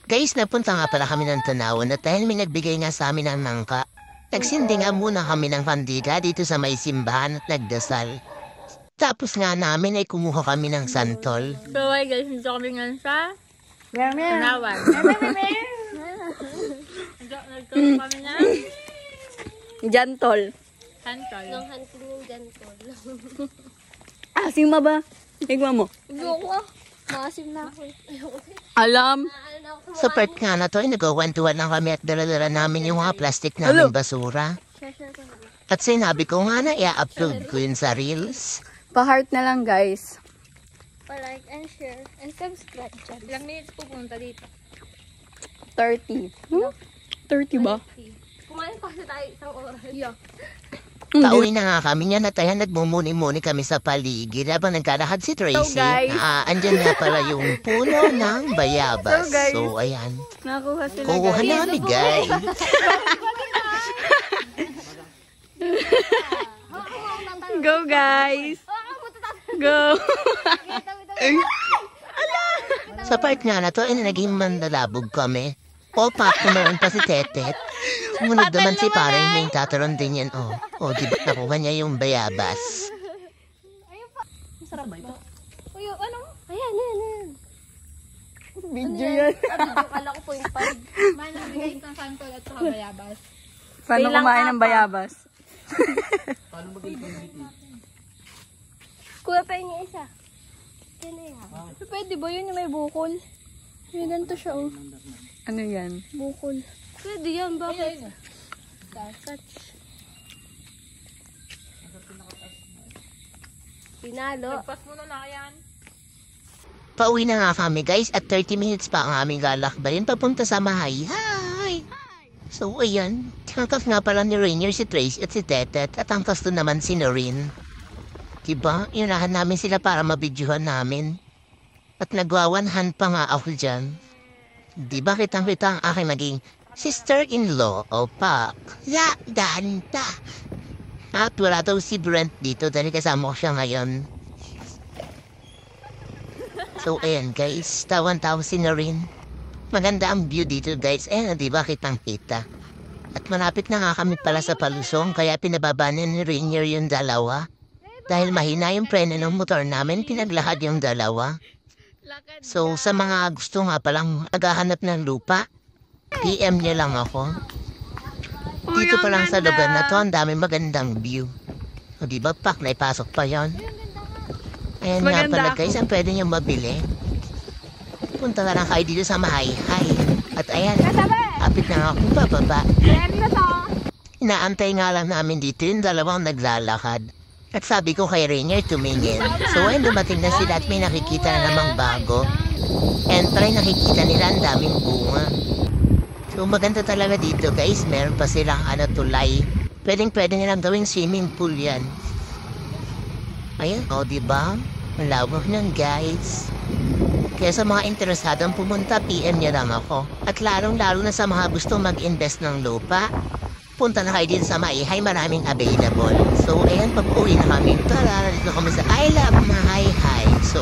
Guys, napunta nga pala kami ng Tanawan at dahil may nagbigay nga sa amin ng nangka, nagsindi nga muna kami ng kandila dito sa may simbahan at nagdasal. Tapos nga namin ay kumuha kami ng santol. So hi guys, dito kami ngayon sa Tanawan. Nagkaroon kami na Jantol. santol. Nang hunting yung jantol. Asim ba? Tignan mo. Ayoko. Maasim na ako. Ayoko. Alam. Sa part nga na to, ay nagkakwentuhan lang kami at dala-dala namin yung mga plastic namin basura. Share ko na. At sinabi ko nga na i-upload ko yun sa Reels. Pa-heart na lang guys. Pa-like and share and subscribe. Ilang minutes pupunta dito? 30. 30 ba? Kumain pa kasi tayo isang oras. Yeah. Pauwi na nga kami niya at ayan nagmumuni-muni kami sa paligid habang nagkalakad si Tracy. So, guys. Andyan nga pala yung puno ng bayabas. So, guys. So, ayan. Nakuha sila Kukuha guys. namin, guys. Go guys. Go. Sa part nga na to, naging mandalabog kami. All pack naman pa si Tetet. Sumunod naman si parang may tataron din yan. Di ba nakuha niya yung bayabas? Sarap ba ito? Uy, ano? Ayan, ayan. Video yan. Kala ko po yung pag. Manang bigay ng santol at saka bayabas. Paano kumain ng bayabas? Kuya pa yung isa. Yan na yan. Pwede ba yun yung may bukol? May ganito siya, oh. Ano yan? Bukol. Pwede yan, bakit? Touch. Pinalo. Pas mo na yan. Pauwi na nga kami guys at 30 minutes pa ang aming lalakbayin papunta sa Mahayhay. So ayan, tangkas nga pala ni Rainier si Trace at si Tetet at tangkas doon naman si Noreen. Diba, iunahan namin sila para mabidyohan namin. At nagwawanhan pa nga ako dyan. Diba kitang-kita ang aking maging sister-in-law o pak. Danta. At wala daw si Brent dito dahil kasama ko siya ngayon. So, ayan guys, tawan-tawa si Noreen. Maganda ang view dito guys. Ayan, diba kitang-kita. At malapit na nga kami pala sa palusong kaya pinababa ni Rainier yung dalawa. Dahil mahina yung preno ng motor namin, pinaglakad yung dalawa. So, sa mga gusto nga palang naghahanap ng lupa, PM niya lang ako. Dito pa lang sa lugar na to, ang dami magandang view. O diba, pak, naipasok pa yon. Ayan nga pala guys, ang pwede nyo mabili. Punta na lang kayo dito sa Mahayhay. At ayan, apit na ako pababa. Inaantay nga lang namin dito yung dalawang naglalakad. At sabi ko kay Rainier tumingin. So ayun, dumating na sila at may nakikita na namang bago. And try nakikita nila ang daming bunga. So maganda talaga dito guys. Meron pa silang tulay. Pwede nilang gawing swimming pool yan. Ayun, diba? Ang lawak ng guys. Kaya sa mga interesadong pumunta, PM niya lang ako. At lalong-lalo na sa mga gusto mag-invest ng lupa, punta na kayo din sa Mahayhay, maraming available. So, ayan, pag-uwi na kami. Tara, dito kami sa I Love Mahayhay. So,